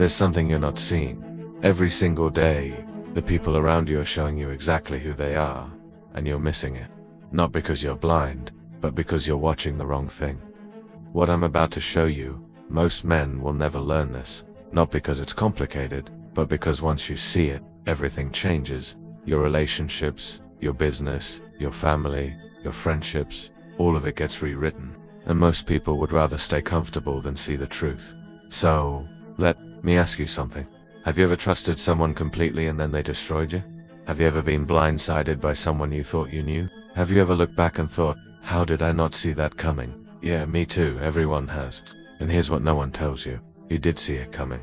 There's something you're not seeing. Every single day, the people around you are showing you exactly who they are, and you're missing it. Not because you're blind, but because you're watching the wrong thing. What I'm about to show you, most men will never learn this. Not because it's complicated, but because once you see it, everything changes. Your relationships, your business, your family, your friendships, all of it gets rewritten. And most people would rather stay comfortable than see the truth. So, let me ask you something. Have you ever trusted someone completely and then they destroyed you? Have you ever been blindsided by someone you thought you knew? Have you ever looked back and thought, how did I not see that coming? Yeah, me too, everyone has. And here's what no one tells you. You did see it coming.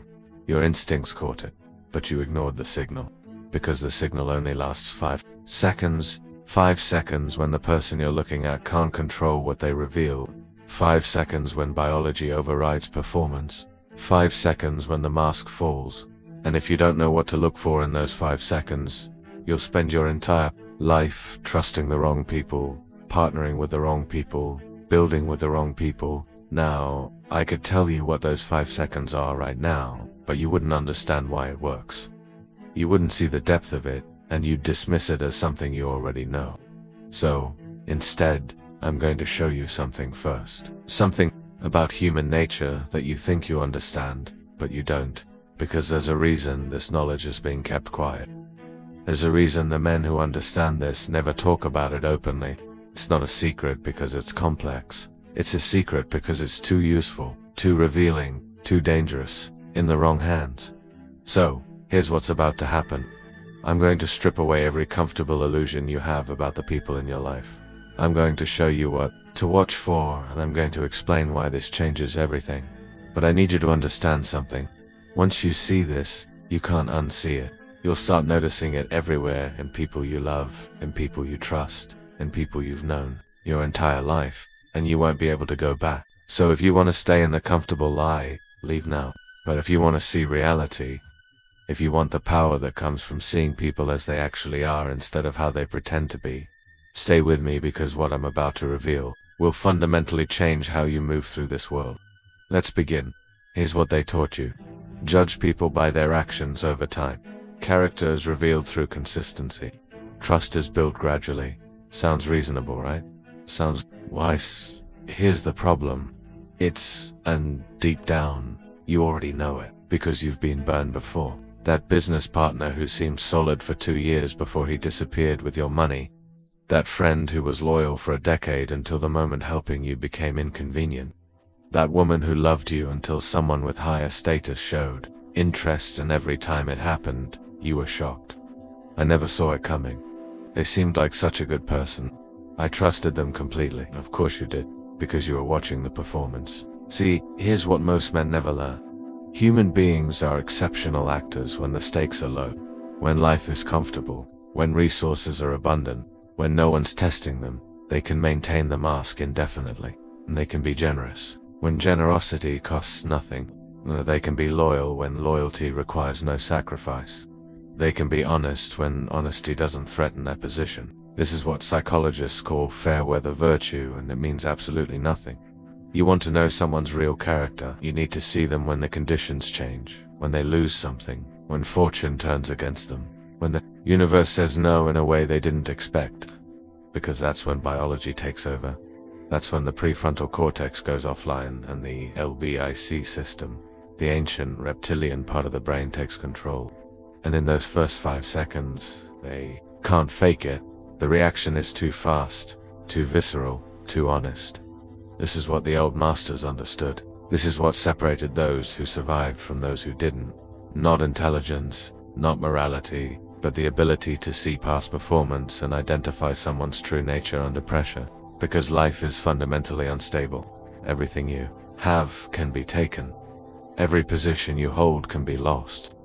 Your instincts caught it, but you ignored the signal. Because the signal only lasts 5 seconds. 5 seconds when the person you're looking at can't control what they reveal. 5 seconds when biology overrides performance. 5 seconds when the mask falls. And if you don't know what to look for in those 5 seconds, you'll spend your entire life trusting the wrong people, partnering with the wrong people, building with the wrong people. Now, I could tell you what those 5 seconds are right now, but you wouldn't understand why it works. You wouldn't see the depth of it, and you'd dismiss it as something you already know. So, instead, I'm going to show you something first. Something about human nature that you think you understand, but you don't. Because there's a reason this knowledge is being kept quiet. There's a reason the men who understand this never talk about it openly. It's not a secret because it's complex. It's a secret because it's too useful, too revealing, too dangerous, in the wrong hands. So, here's what's about to happen. I'm going to strip away every comfortable illusion you have about the people in your life. I'm going to show you what to watch for, and I'm going to explain why this changes everything. But I need you to understand something. Once you see this, you can't unsee it. You'll start noticing it everywhere, in people you love, in people you trust, in people you've known your entire life, and you won't be able to go back. So if you want to stay in the comfortable lie, leave now. But if you want to see reality, if you want the power that comes from seeing people as they actually are instead of how they pretend to be, stay with me, because what I'm about to reveal will fundamentally change how you move through this world. Let's begin. Here's what they taught you. Judge people by their actions over time. Character is revealed through consistency. Trust is built gradually. Sounds reasonable, right? Sounds wise. Here's the problem. And deep down, you already know it, because you've been burned before. That business partner who seemed solid for 2 years before he disappeared with your money. That friend who was loyal for a decade until the moment helping you became inconvenient. That woman who loved you until someone with higher status showed interest, and every time it happened, you were shocked. I never saw it coming. They seemed like such a good person. I trusted them completely. Of course you did, because you were watching the performance. See, here's what most men never learn. Human beings are exceptional actors when the stakes are low, when life is comfortable, when resources are abundant, when no one's testing them. They can maintain the mask indefinitely, and they can be generous when generosity costs nothing. They can be loyal when loyalty requires no sacrifice. They can be honest when honesty doesn't threaten their position. This is what psychologists call fair weather virtue, and it means absolutely nothing. You want to know someone's real character, you need to see them when the conditions change, when they lose something, when fortune turns against them, when the universe says no in a way they didn't expect. Because that's when biology takes over. That's when the prefrontal cortex goes offline and the LBIC system, the ancient reptilian part of the brain, takes control. And in those first 5 seconds, they can't fake it. The reaction is too fast, too visceral, too honest. This is what the old masters understood. This is what separated those who survived from those who didn't. Not intelligence, not morality, but the ability to see past performance and identify someone's true nature under pressure. Because life is fundamentally unstable. Everything you have can be taken. Every position you hold can be lost.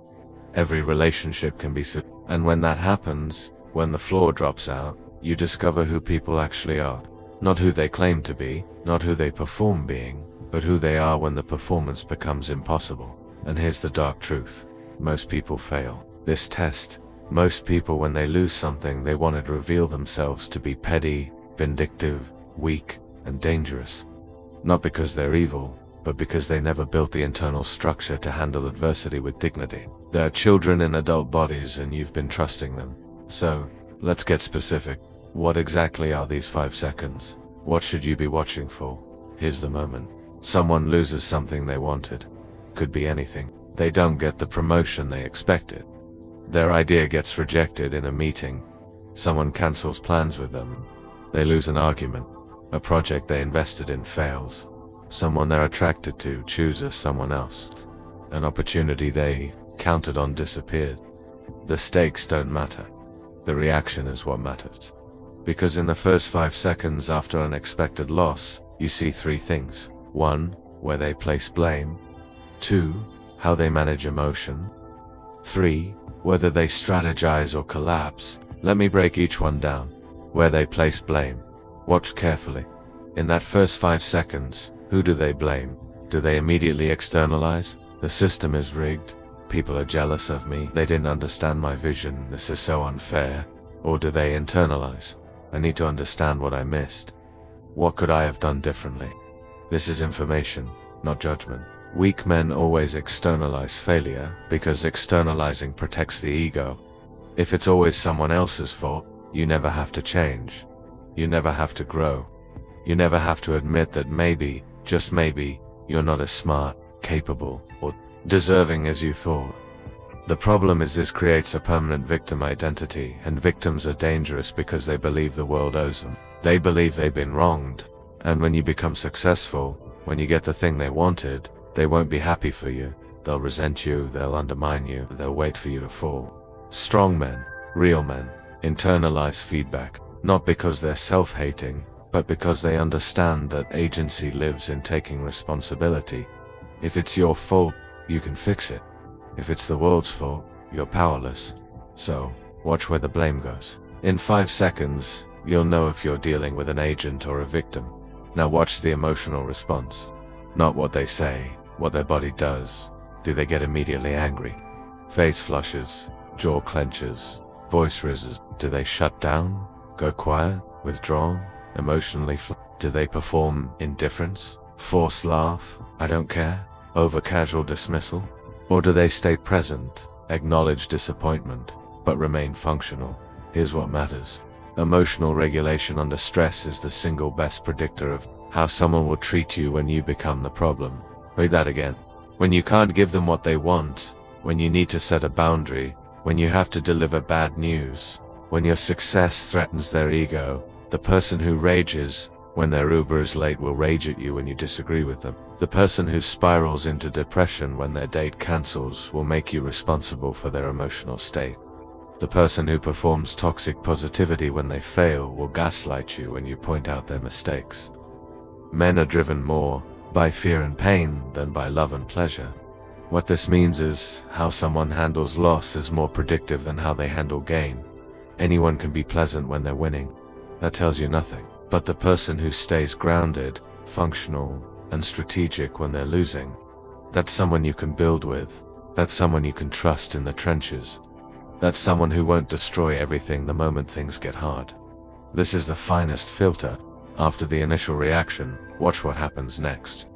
Every relationship can be and when that happens, when the floor drops out, you discover who people actually are. Not who they claim to be, not who they perform being, but who they are when the performance becomes impossible. And here's the dark truth. Most people fail this test. Most people, when they lose something they wanted, reveal themselves to be petty, vindictive, weak, and dangerous. Not because they're evil, but because they never built the internal structure to handle adversity with dignity. They're children in adult bodies and you've been trusting them. So, let's get specific. What exactly are these 5 seconds? What should you be watching for? Here's the moment. Someone loses something they wanted. Could be anything. They don't get the promotion they expected. Their idea gets rejected in a meeting. Someone cancels plans with them. They lose an argument. A project they invested in fails. Someone they're attracted to chooses someone else. An opportunity they counted on disappeared. The stakes don't matter. The reaction is what matters. Because in the first 5 seconds after an unexpected loss, you see 3 things. 1, where they place blame. 2, how they manage emotion. 3, whether they strategize or collapse. Let me break each one down. Where they place blame. Watch carefully. In that first 5 seconds, who do they blame? Do they immediately externalize? The system is rigged. People are jealous of me. They didn't understand my vision. This is so unfair. Or do they internalize? I need to understand what I missed. What could I have done differently? This is information, not judgment. Weak men always externalize failure because externalizing protects the ego. If it's always someone else's fault, you never have to change. You never have to grow. You never have to admit that maybe, just maybe, you're not as smart, capable, or deserving as you thought. The problem is this creates a permanent victim identity, and victims are dangerous because they believe the world owes them. They believe they've been wronged, and when you become successful, when you get the thing they wanted, they won't be happy for you. They'll resent you, they'll undermine you, they'll wait for you to fall. Strong men, real men, internalize feedback, not because they're self-hating, but because they understand that agency lives in taking responsibility. If it's your fault, you can fix it. If it's the world's fault, you're powerless. So, watch where the blame goes. In 5 seconds, you'll know if you're dealing with an agent or a victim. Now watch the emotional response. Not what they say, what their body does. Do they get immediately angry? Face flushes, jaw clenches, voice rises. Do they shut down, go quiet, withdrawn, emotionally do they perform indifference, forced laugh, I don't care, over casual dismissal? Or do they stay present, acknowledge disappointment, but remain functional? Here's what matters. Emotional regulation under stress is the single best predictor of how someone will treat you when you become the problem. Read that again. When you can't give them what they want, when you need to set a boundary, when you have to deliver bad news, when your success threatens their ego, the person who rages when their Uber is late will rage at you when you disagree with them. The person who spirals into depression when their date cancels will make you responsible for their emotional state. The person who performs toxic positivity when they fail will gaslight you when you point out their mistakes. Men are driven more by fear and pain than by love and pleasure. What this means is how someone handles loss is more predictive than how they handle gain. Anyone can be pleasant when they're winning. That tells you nothing. But the person who stays grounded, functional, and strategic when they're losing, that's someone you can build with. That's someone you can trust in the trenches. That's someone who won't destroy everything the moment things get hard. This is the finest filter. After the initial reaction, watch what happens next.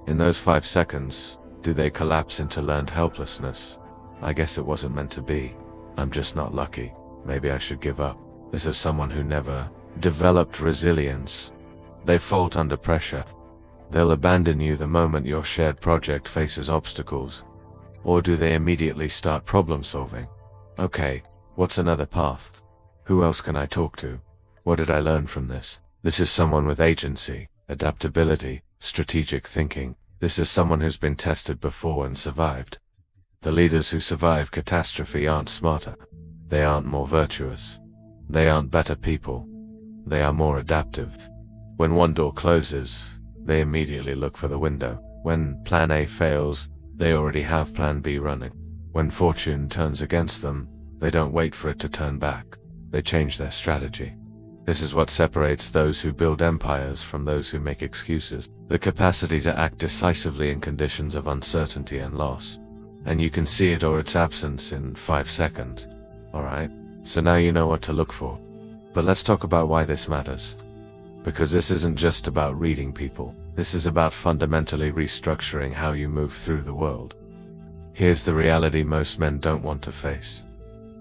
In those 5 seconds, do they collapse into learned helplessness? I guess it wasn't meant to be. I'm just not lucky. Maybe I should give up. This is someone who never developed resilience. They fold under pressure. They'll abandon you the moment your shared project faces obstacles. Or do they immediately start problem solving? Okay, what's another path? Who else can I talk to? What did I learn from this? This is someone with agency, adaptability, strategic thinking. This is someone who's been tested before and survived. The leaders who survive catastrophe aren't smarter. They aren't more virtuous. They aren't better people. They are more adaptive. When one door closes, they immediately look for the window. When plan A fails, they already have plan B running. When fortune turns against them, they don't wait for it to turn back. They change their strategy. This is what separates those who build empires from those who make excuses. The capacity to act decisively in conditions of uncertainty and loss. And you can see it or its absence in 5 seconds. Alright, so now you know what to look for. But let's talk about why this matters. Because this isn't just about reading people. This is about fundamentally restructuring how you move through the world. Here's the reality most men don't want to face.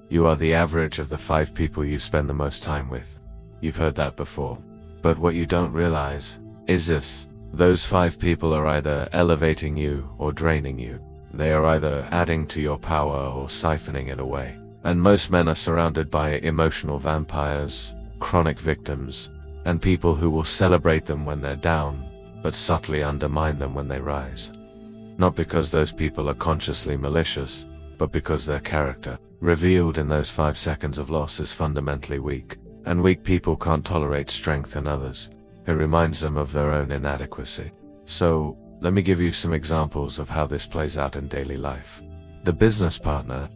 You are the average of the 5 people you spend the most time with. You've heard that before. But what you don't realize is this: those 5 people are either elevating you or draining you. They are either adding to your power or siphoning it away. And most men are surrounded by emotional vampires, chronic victims, and people who will celebrate them when they're down, but subtly undermine them when they rise. Not because those people are consciously malicious, but because their character, revealed in those 5 seconds of loss, is fundamentally weak. And weak people can't tolerate strength in others. It reminds them of their own inadequacy. So, let me give you some examples of how this plays out in daily life. The business partner.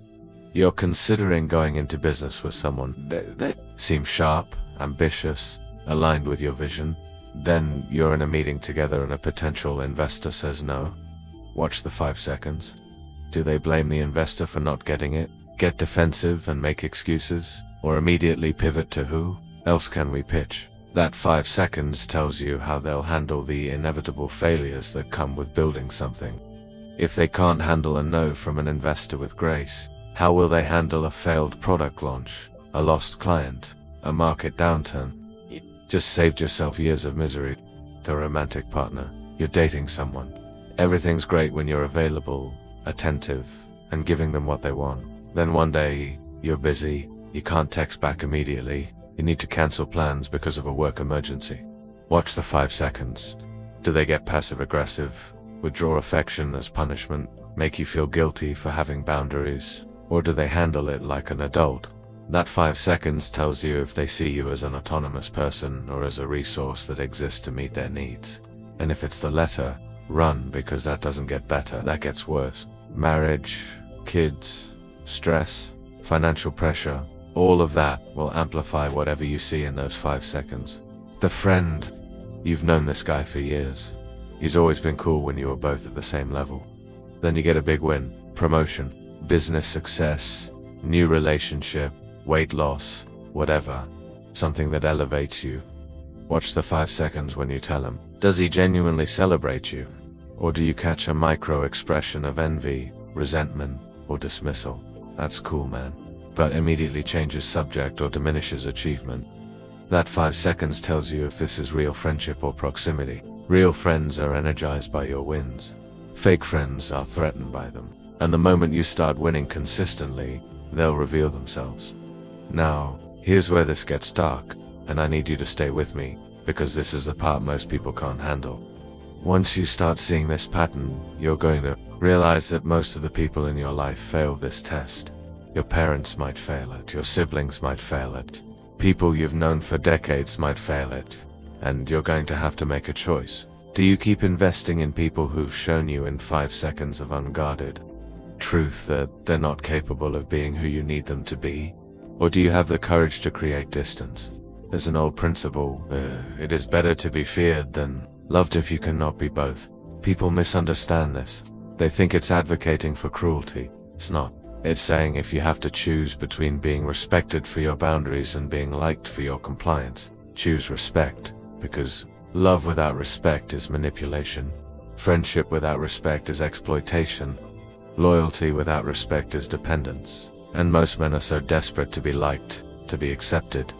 You're considering going into business with someone. They seem sharp, ambitious, aligned with your vision. Then you're in a meeting together and a potential investor says no. Watch the 5 seconds. Do they blame the investor for not getting it, get defensive and make excuses, or immediately pivot to who else can we pitch? That 5 seconds tells you how they'll handle the inevitable failures that come with building something. If they can't handle a no from an investor with grace, how will they handle a failed product launch, a lost client, a market downturn? You just saved yourself years of misery. The romantic partner. You're dating someone. Everything's great when you're available, attentive, and giving them what they want. Then one day, you're busy, you can't text back immediately, you need to cancel plans because of a work emergency. Watch the 5 seconds. Do they get passive-aggressive, withdraw affection as punishment, make you feel guilty for having boundaries, or do they handle it like an adult? That 5 seconds tells you if they see you as an autonomous person or as a resource that exists to meet their needs. And if it's the latter, run, because that doesn't get better, that gets worse. Marriage, kids, stress, financial pressure, all of that will amplify whatever you see in those 5 seconds. The friend. You've known this guy for years. He's always been cool when you were both at the same level. Then you get a big win, promotion, business success, new relationship, weight loss, whatever. Something that elevates you. Watch the 5 seconds when you tell him. Does he genuinely celebrate you? Or do you catch a micro expression of envy, resentment, or dismissal? That's cool, man. But immediately changes subject or diminishes achievement. That 5 seconds tells you if this is real friendship or proximity. Real friends are energized by your wins. Fake friends are threatened by them. And the moment you start winning consistently, they'll reveal themselves. Now, here's where this gets dark, and I need you to stay with me, because this is the part most people can't handle. Once you start seeing this pattern, you're going to realize that most of the people in your life fail this test. Your parents might fail it, your siblings might fail it, people you've known for decades might fail it, and you're going to have to make a choice. Do you keep investing in people who've shown you in 5 seconds of unguarded truth that they're not capable of being who you need them to be? Or do you have the courage to create distance? There's an old principle, it is better to be feared than loved if you cannot be both. People misunderstand this. They think it's advocating for cruelty. It's not. It's saying if you have to choose between being respected for your boundaries and being liked for your compliance, choose respect, because love without respect is manipulation. Friendship without respect is exploitation. Loyalty without respect is dependence. And most men are so desperate to be liked, to be accepted,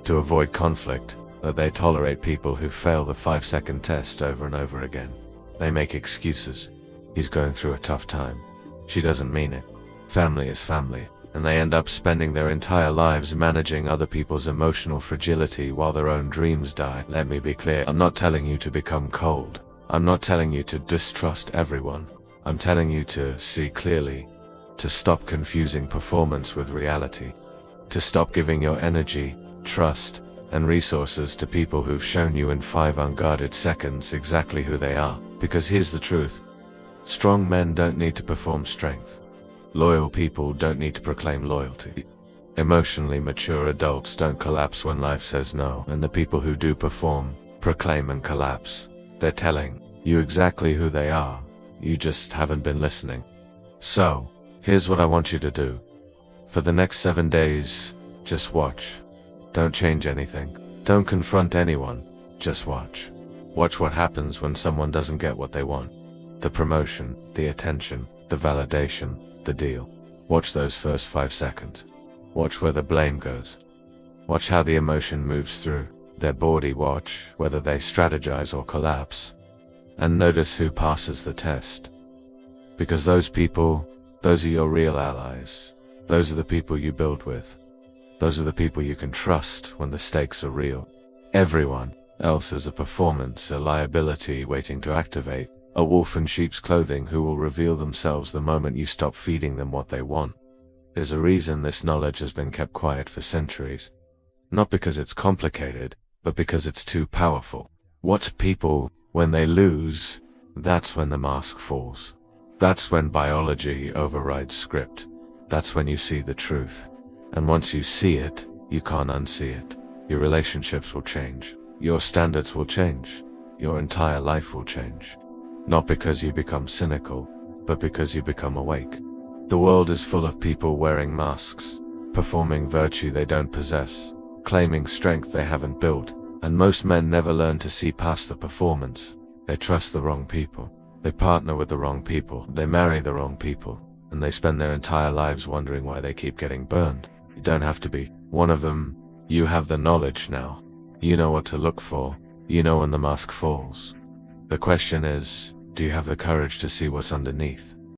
to avoid conflict, that they tolerate people who fail the 5-second test over and over again. They make excuses. He's going through a tough time. She doesn't mean it. Family is family, and they end up spending their entire lives managing other people's emotional fragility while their own dreams die. Let me be clear, I'm not telling you to become cold. I'm not telling you to distrust everyone. I'm telling you to see clearly, to stop confusing performance with reality, to stop giving your energy, trust, and resources to people who've shown you in 5 unguarded seconds exactly who they are. Because here's the truth. Strong men don't need to perform strength. Loyal people don't need to proclaim loyalty. Emotionally mature adults don't collapse when life says no, and the people who do perform, proclaim and collapse. They're telling you exactly who they are. You just haven't been listening. So, here's what I want you to do. For the next 7 days, just watch. Don't change anything. Don't confront anyone. Just watch. Watch what happens when someone doesn't get what they want. The promotion, the attention, the validation, the deal. Watch those first 5 seconds. Watch where the blame goes. Watch how the emotion moves through their body. Watch whether they strategize or collapse. And notice who passes the test. Because those people, those are your real allies. Those are the people you build with. Those are the people you can trust when the stakes are real. Everyone else is a performance, a liability waiting to activate, a wolf in sheep's clothing who will reveal themselves the moment you stop feeding them what they want. There's a reason this knowledge has been kept quiet for centuries. Not because it's complicated, but because it's too powerful. Watch people, when they lose, that's when the mask falls. That's when biology overrides script. That's when you see the truth. And once you see it, you can't unsee it. Your relationships will change. Your standards will change. Your entire life will change. Not because you become cynical, but because you become awake. The world is full of people wearing masks, performing virtue they don't possess, claiming strength they haven't built, and most men never learn to see past the performance. They trust the wrong people. They partner with the wrong people. They marry the wrong people. And they spend their entire lives wondering why they keep getting burned. You don't have to be one of them. You have the knowledge now. You know what to look for. You know when the mask falls. The question is, do you have the courage to see what's underneath?